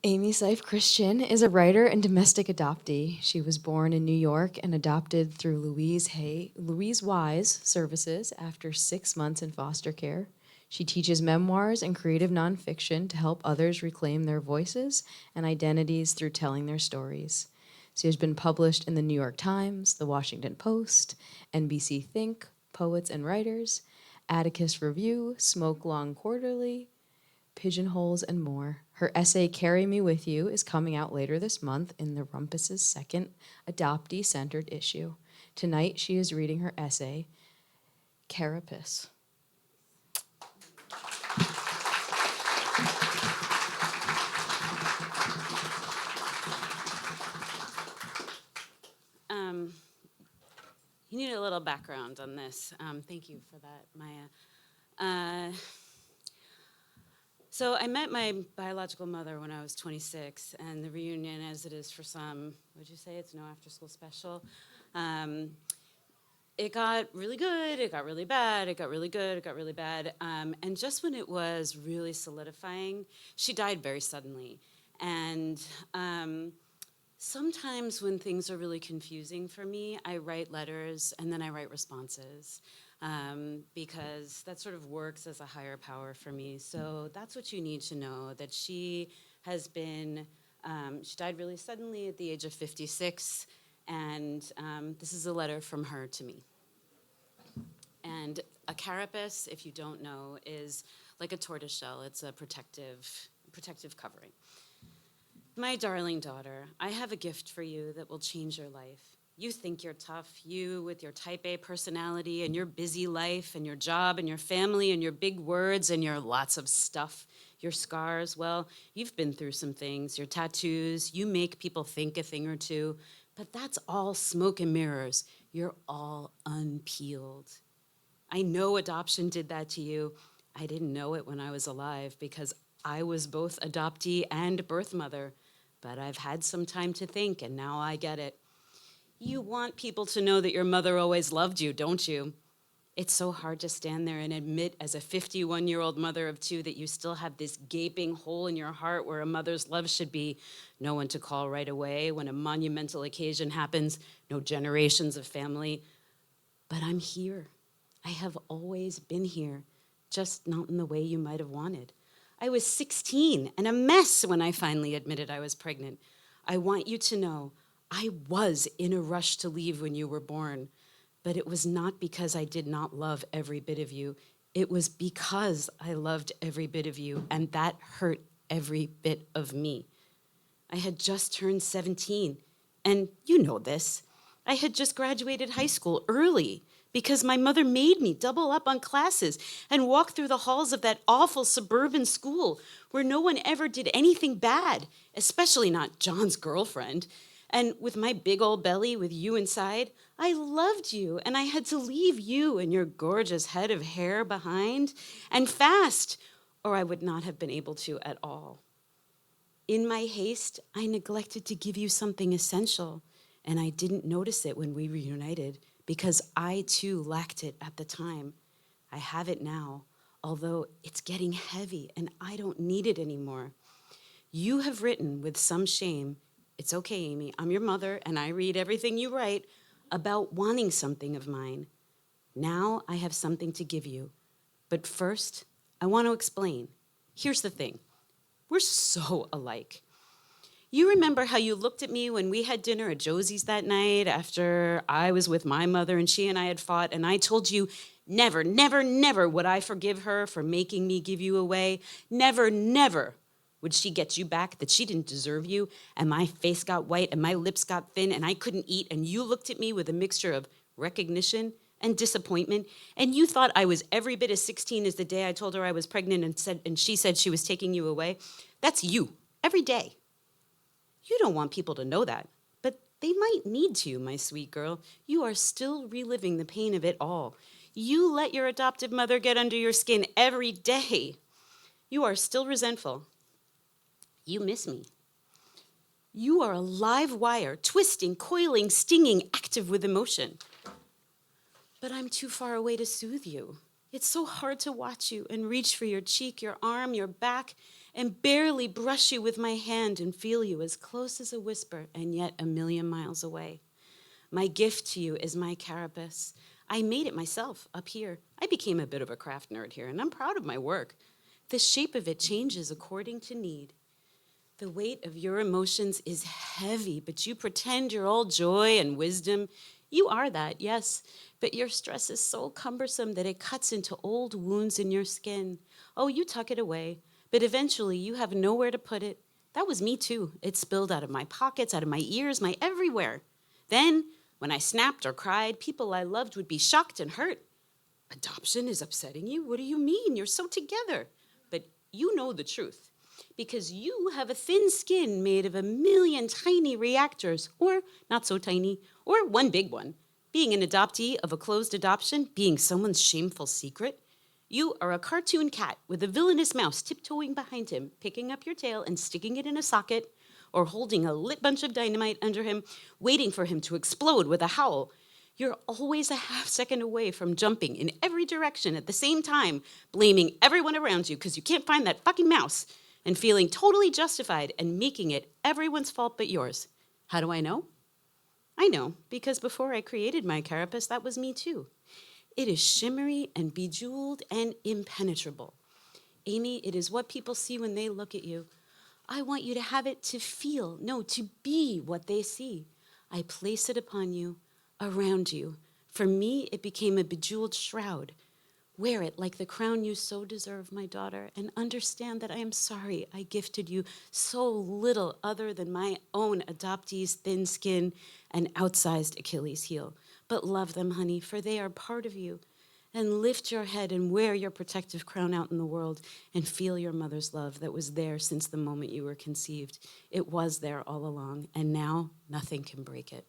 Aimee Seif Christian is a writer and domestic adoptee. She was born in New York and adopted through Louise Wise Services after 6 months in foster care. She teaches memoirs and creative nonfiction to help others reclaim their voices and identities through telling their stories. She has been published in the New York Times, the Washington Post, NBC Think, Poets and Writers, Atticus Review, Smoke Long Quarterly, Pigeonholes, and more. Her essay, Carry Me With You, is coming out later this month in the Rumpus's second adoptee-centered issue. Tonight, she is reading her essay, Carapace. You need a little background on this. Thank you for that, Maya. So I met my biological mother when I was 26, and the reunion, as it is for some, would you say it's no after-school special? It got really good, it got really bad, it got really good, it got really bad. And just when it was really solidifying, she died very suddenly. And sometimes when things are really confusing for me, I write letters and then I write responses. Because that sort of works as a higher power for me. So that's what you need to know, that she has been, she died really suddenly at the age of 56, and this is a letter from her to me. And a carapace, if you don't know, is like a tortoiseshell. It's a protective covering. My darling daughter, I have a gift for you that will change your life. You think you're tough, you with your type A personality and your busy life and your job and your family and your big words and your lots of stuff, your scars. Well, you've been through some things, your tattoos, you make people think a thing or two, but that's all smoke and mirrors. You're all unpeeled. I know adoption did that to you. I didn't know it when I was alive because I was both adoptee and birth mother, but I've had some time to think and now I get it. You want people to know that your mother always loved you, don't you? It's so hard to stand there and admit as a 51-year-old mother of two that you still have this gaping hole in your heart where a mother's love should be. No one to call right away when a monumental occasion happens, no generations of family. But I'm here. I have always been here, just not in the way you might have wanted. I was 16 and a mess when I finally admitted I was pregnant. I want you to know I was in a rush to leave when you were born, but it was not because I did not love every bit of you. It was because I loved every bit of you, and that hurt every bit of me. I had just turned 17, and you know this. I had just graduated high school early because my mother made me double up on classes and walk through the halls of that awful suburban school where no one ever did anything bad, especially not John's girlfriend. And with my big old belly with you inside, I loved you, and I had to leave you and your gorgeous head of hair behind, and fast, or I would not have been able to at all. In my haste, I neglected to give you something essential, and I didn't notice it when we reunited because I too lacked it at the time. I have it now, although it's getting heavy and I don't need it anymore. You have written with some shame, it's okay, Aimee, I'm your mother and I read everything you write, about wanting something of mine. Now I have something to give you. But first, I want to explain. Here's the thing. We're so alike. You remember how you looked at me when we had dinner at Josie's that night after I was with my mother and she and I had fought, and I told you, never, never, never would I forgive her for making me give you away. Never, never would she get you back, that she didn't deserve you, and my face got white and my lips got thin and I couldn't eat, and you looked at me with a mixture of recognition and disappointment, and you thought I was every bit as 16 as the day I told her I was pregnant and she said she was taking you away. That's you, every day. You don't want people to know that, but they might need to, my sweet girl. You are still reliving the pain of it all. You let your adoptive mother get under your skin every day. You are still resentful. You miss me. You are a live wire, twisting, coiling, stinging, active with emotion. But I'm too far away to soothe you. It's so hard to watch you and reach for your cheek, your arm, your back, and barely brush you with my hand and feel you as close as a whisper and yet a million miles away. My gift to you is my carapace. I made it myself up here. I became a bit of a craft nerd here, and I'm proud of my work. The shape of it changes according to need. The weight of your emotions is heavy, but you pretend you're all joy and wisdom. You are that, yes, but your stress is so cumbersome that it cuts into old wounds in your skin. Oh, you tuck it away, but eventually you have nowhere to put it. That was me too. It spilled out of my pockets, out of my ears, my everywhere. Then, when I snapped or cried, people I loved would be shocked and hurt. Adoption is upsetting you? What do you mean? You're so together. But you know the truth. Because you have a thin skin made of a million tiny reactors, or not so tiny, or one big one. Being an adoptee of a closed adoption, being someone's shameful secret, you are a cartoon cat with a villainous mouse tiptoeing behind him, picking up your tail and sticking it in a socket, or holding a lit bunch of dynamite under him, waiting for him to explode with a howl. You're always a half second away from jumping in every direction at the same time, blaming everyone around you because you can't find that fucking mouse, and feeling totally justified and making it everyone's fault but yours. How do I know? I know, because before I created my carapace, that was me too. It is shimmery and bejeweled and impenetrable. Aimee, it is what people see when they look at you. I want you to have it to feel, no, to be what they see. I place it upon you, around you. For me, it became a bejeweled shroud. Wear it like the crown you so deserve, my daughter, and understand that I am sorry I gifted you so little other than my own adoptee's thin skin and outsized Achilles heel. But love them, honey, for they are part of you. And lift your head and wear your protective crown out in the world and feel your mother's love that was there since the moment you were conceived. It was there all along, and now nothing can break it.